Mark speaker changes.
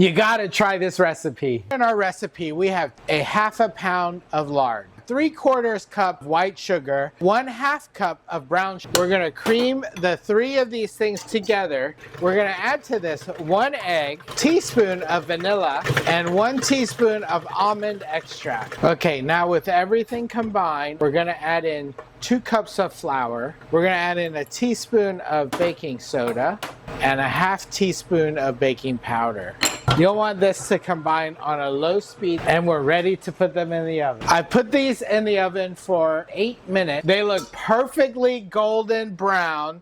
Speaker 1: You gotta try this recipe. In our recipe, we have a ½ pound of lard, 3/4 cup white sugar, 1/2 cup of brown sugar. We're gonna cream the 3 of these things together. We're gonna add to this 1 egg, teaspoon of vanilla, and 1 teaspoon of almond extract. Okay, now with everything combined, we're gonna add in 2 cups of flour. We're gonna add in a teaspoon of baking soda and a ½ teaspoon of baking powder. You'll want this to combine on a low speed, and we're ready to put them in the oven. I put these in the oven for 8 minutes. They look perfectly golden brown.